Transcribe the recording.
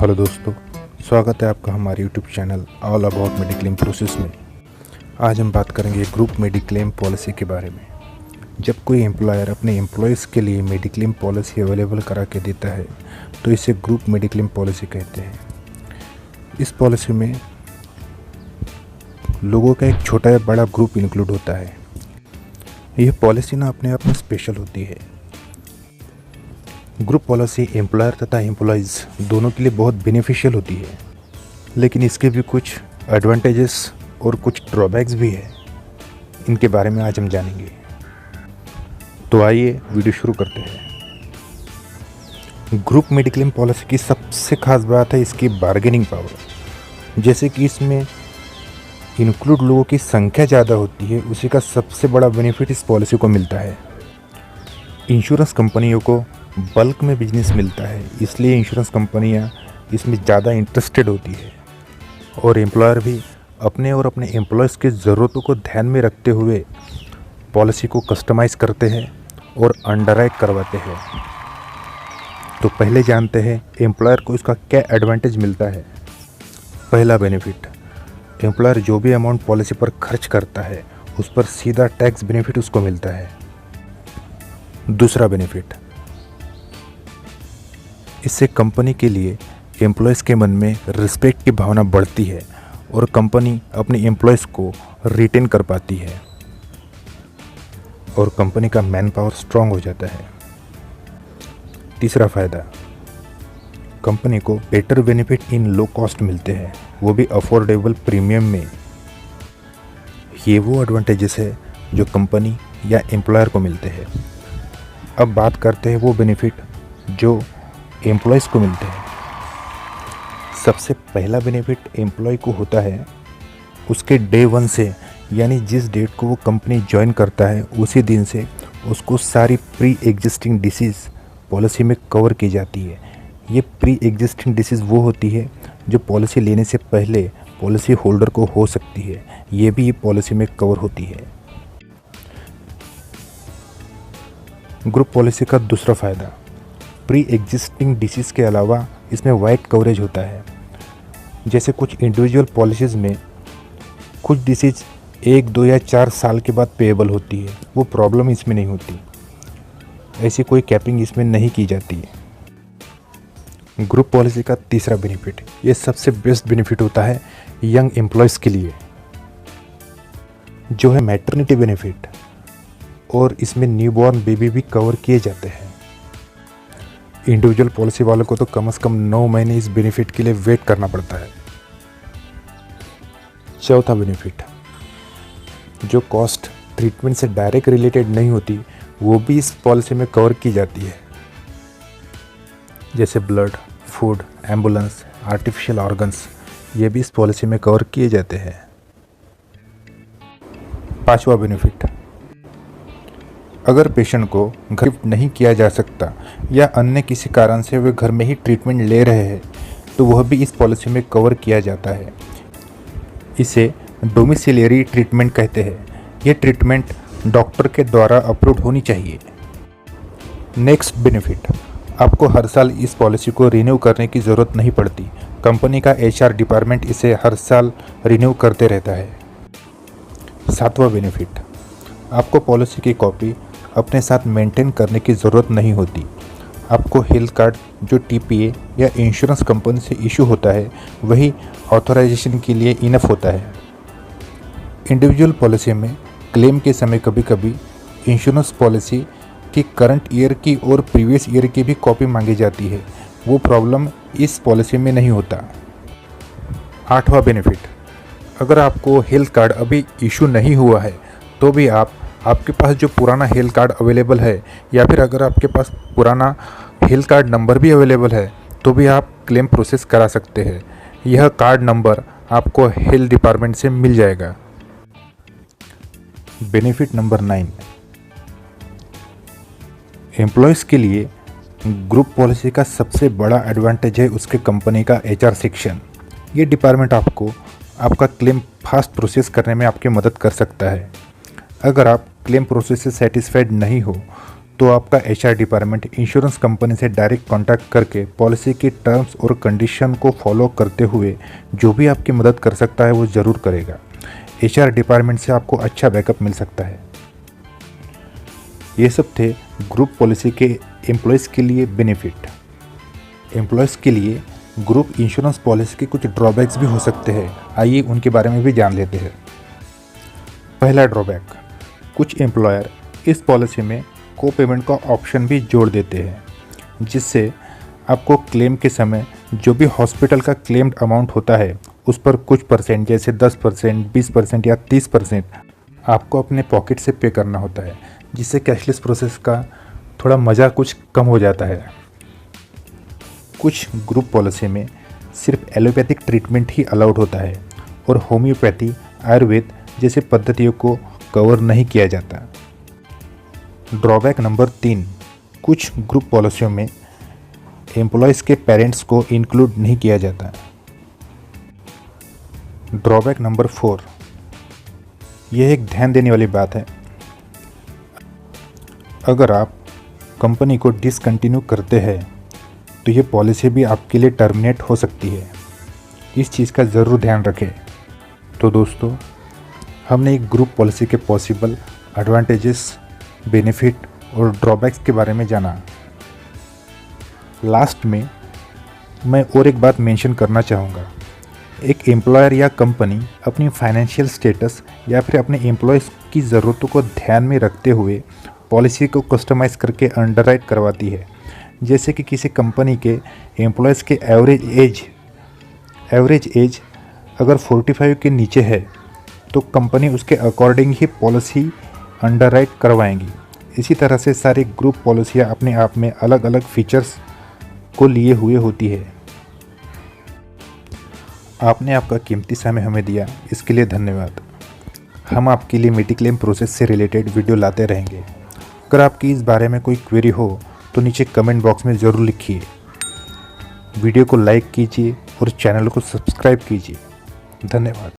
Hello दोस्तों, स्वागत है आपका हमारे YouTube channel all about mediclaim process में। आज हम बात करेंगे ग्रुप मेडिक्लेम पॉलिसी के बारे में। जब कोई एम्प्लॉयर अपने एम्प्लॉयज़ के लिए मेडिक्लेम पॉलिसी अवेलेबल करा के देता है तो इसे ग्रुप मेडिक्लेम पॉलिसी कहते हैं। इस पॉलिसी में लोगों का एक छोटा या बड़ा ग्रुप इंक्लूड होता है। यह पॉलिसी ना अपने आप में स्पेशल होती है। ग्रुप पॉलिसी एम्प्लॉयर तथा एम्प्लॉयज़ दोनों के लिए बहुत बेनिफिशियल होती है, लेकिन इसके भी कुछ एडवांटेजेस और कुछ ड्रॉबैक्स भी है। इनके बारे में आज हम जानेंगे। तो आइए वीडियो शुरू करते हैं। ग्रुप मेडिक्लेम पॉलिसी की सबसे खास बात है इसकी बार्गेनिंग पावर। जैसे कि इसमें इंक्लूड लोगों की संख्या ज़्यादा होती है, उसी का सबसे बड़ा बेनिफिट इस पॉलिसी को मिलता है। इंश्योरेंस कंपनियों को बल्क में बिजनेस मिलता है, इसलिए इंश्योरेंस कंपनियां इसमें ज़्यादा इंटरेस्टेड होती है और एम्प्लॉयर भी अपने और अपने एम्प्लॉयज़ की ज़रूरतों को ध्यान में रखते हुए पॉलिसी को कस्टमाइज़ करते हैं और अंडरराइट करवाते हैं। तो पहले जानते हैं एम्प्लॉयर को इसका क्या एडवांटेज मिलता है। पहला बेनिफिट, एम्प्लॉयर जो भी अमाउंट पॉलिसी पर खर्च करता है उस पर सीधा टैक्स बेनिफिट उसको मिलता है। दूसरा बेनिफिट, इससे कंपनी के लिए एम्प्लॉयज़ के मन में रिस्पेक्ट की भावना बढ़ती है और कंपनी अपने एम्प्लॉयज़ को रिटेन कर पाती है और कंपनी का मैन पावर स्ट्रांग हो जाता है। तीसरा फ़ायदा, कंपनी को better benefit in low cost मिलते हैं, वो भी अफोर्डेबल प्रीमियम में। ये वो एडवांटेजेस है जो कंपनी या एम्प्लॉयर को मिलते हैं। अब बात करते हैं वो बेनिफिट जो एम्प्लॉयज़ को मिलते हैं। सबसे पहला बेनिफिट एम्प्लॉय को होता है उसके डे 1 से, यानी जिस डेट को वो कंपनी ज्वाइन करता है उसी दिन से उसको सारी प्री एग्जिस्टिंग डिसीज़ पॉलिसी में कवर की जाती है। ये प्री एग्जिस्टिंग डिसीज़ वो होती है जो पॉलिसी लेने से पहले पॉलिसी होल्डर को हो सकती है, ये भी ये पॉलिसी में कवर होती है। ग्रुप पॉलिसी का दूसरा फ़ायदा, प्री एग्जिस्टिंग डिसीज़ के अलावा इसमें वाइड कवरेज होता है। जैसे कुछ इंडिविजुअल पॉलिसीज़ में कुछ डिसीज़ 1, 2 या 4 साल के बाद पेएबल होती है, वो प्रॉब्लम इसमें नहीं होती। ऐसी कोई कैपिंग इसमें नहीं की जाती है। ग्रुप पॉलिसी का तीसरा बेनिफिट, ये सबसे बेस्ट बेनिफिट होता है यंग एम्प्लॉयज़ के लिए, जो है मैटरनिटी बेनिफिट, और इसमें न्यूबॉर्न बेबी भी कवर किए जाते हैं। इंडिविजुअल पॉलिसी वालों को तो कम से कम 9 महीने इस बेनिफिट के लिए वेट करना पड़ता है। चौथा बेनिफिट, जो कॉस्ट ट्रीटमेंट से डायरेक्ट रिलेटेड नहीं होती वो भी इस पॉलिसी में कवर की जाती है, जैसे blood, food, ambulance, artificial organs, ये भी इस पॉलिसी में कवर किए जाते हैं। पांचवा बेनिफिट, अगर पेशेंट को घर शिफ्ट नहीं किया जा सकता या अन्य किसी कारण से वे घर में ही ट्रीटमेंट ले रहे हैं तो वह भी इस पॉलिसी में कवर किया जाता है। इसे डोमिसिलियरी ट्रीटमेंट कहते हैं। ये ट्रीटमेंट डॉक्टर के द्वारा अप्रूव्ड होनी चाहिए। नेक्स्ट बेनिफिट, आपको हर साल इस पॉलिसी को रिन्यू करने की ज़रूरत नहीं पड़ती। कंपनी का HR डिपार्टमेंट इसे हर साल रिन्यू करते रहता है। सातवां बेनिफिट, आपको पॉलिसी की कॉपी अपने साथ मेंटेन करने की ज़रूरत नहीं होती। आपको हेल्थ कार्ड जो TPA या इंश्योरेंस कंपनी से इशू होता है वही ऑथराइजेशन के लिए इनफ होता है। इंडिविजुअल पॉलिसी में क्लेम के समय कभी कभी इंश्योरेंस पॉलिसी की करंट ईयर की और प्रीवियस ईयर की भी कॉपी मांगी जाती है, वो प्रॉब्लम इस पॉलिसी में नहीं होता। आठवां बेनिफिट, अगर आपको हेल्थ कार्ड अभी इशू नहीं हुआ है तो भी आपके पास जो पुराना हेल्थ कार्ड अवेलेबल है या फिर अगर आपके पास पुराना हेल्थ कार्ड नंबर भी अवेलेबल है तो भी आप क्लेम प्रोसेस करा सकते हैं। यह कार्ड नंबर आपको हेल्थ डिपार्टमेंट से मिल जाएगा। बेनिफिट नंबर 9, एम्प्लॉयज़ के लिए ग्रुप पॉलिसी का सबसे बड़ा एडवांटेज है उसके कंपनी का HR सेक्शन। ये डिपार्टमेंट आपको आपका क्लेम फास्ट प्रोसेस करने में आपकी मदद कर सकता है। अगर आप क्लेम प्रोसेस से सेटिस्फाइड नहीं हो तो आपका HR डिपार्टमेंट इंश्योरेंस कंपनी से डायरेक्ट कांटेक्ट करके पॉलिसी की टर्म्स और कंडीशन को फॉलो करते हुए जो भी आपकी मदद कर सकता है वो ज़रूर करेगा। HR डिपार्टमेंट से आपको अच्छा बैकअप मिल सकता है। ये सब थे ग्रुप पॉलिसी के एम्प्लॉयज़ के लिए बेनिफिट। एम्प्लॉयज़ के लिए ग्रुप इंश्योरेंस पॉलिसी के कुछ ड्रॉबैक्स भी हो सकते हैं, आइए उनके बारे में भी जान लेते हैं। पहला ड्रॉबैक, कुछ एम्प्लॉयर इस पॉलिसी में को पेमेंट का ऑप्शन भी जोड़ देते हैं, जिससे आपको क्लेम के समय जो भी हॉस्पिटल का क्लेम्ड अमाउंट होता है उस पर कुछ परसेंट जैसे 10%, 20% या 30% आपको अपने पॉकेट से पे करना होता है, जिससे कैशलेस प्रोसेस का थोड़ा मज़ा कुछ कम हो जाता है। कुछ ग्रुप पॉलिसी में सिर्फ एलोपैथिक ट्रीटमेंट ही अलाउड होता है और होम्योपैथी, आयुर्वेद जैसे पद्धतियों को कवर नहीं किया जाता। ड्रॉबैक नंबर 3, कुछ ग्रुप पॉलिसियों में एम्प्लॉयज़ के पेरेंट्स को इंक्लूड नहीं किया जाता। ड्रॉबैक नंबर 4, यह एक ध्यान देने वाली बात है। अगर आप कंपनी को डिसकंटिन्यू करते हैं तो ये पॉलिसी भी आपके लिए टर्मिनेट हो सकती है। इस चीज़ का ज़रूर ध्यान रखें। तो दोस्तों, हमने एक ग्रुप पॉलिसी के पॉसिबल एडवांटेजेस, बेनिफिट और ड्रॉबैक्स के बारे में जाना। लास्ट में मैं और एक बात मेंशन करना चाहूँगा। एक एम्प्लॉयर या कंपनी अपनी फाइनेंशियल स्टेटस या फिर अपने एम्प्लॉयज़ की ज़रूरतों को ध्यान में रखते हुए पॉलिसी को कस्टमाइज़ करके अंडरराइट करवाती है। जैसे कि किसी कंपनी के एम्प्लॉयज़ के एवरेज एज अगर 45 के नीचे है तो कंपनी उसके अकॉर्डिंग ही पॉलिसी अंडरराइट करवाएंगी। इसी तरह से सारी ग्रुप पॉलिसियाँ अपने आप में अलग अलग फीचर्स को लिए हुए होती है। आपने आपका कीमती समय हमें दिया, इसके लिए धन्यवाद। हम आपके लिए मेडिक्लेम प्रोसेस से रिलेटेड वीडियो लाते रहेंगे। अगर आपकी इस बारे में कोई क्वेरी हो तो नीचे कमेंट बॉक्स में ज़रूर लिखिए। वीडियो को लाइक कीजिए और चैनल को सब्सक्राइब कीजिए। धन्यवाद।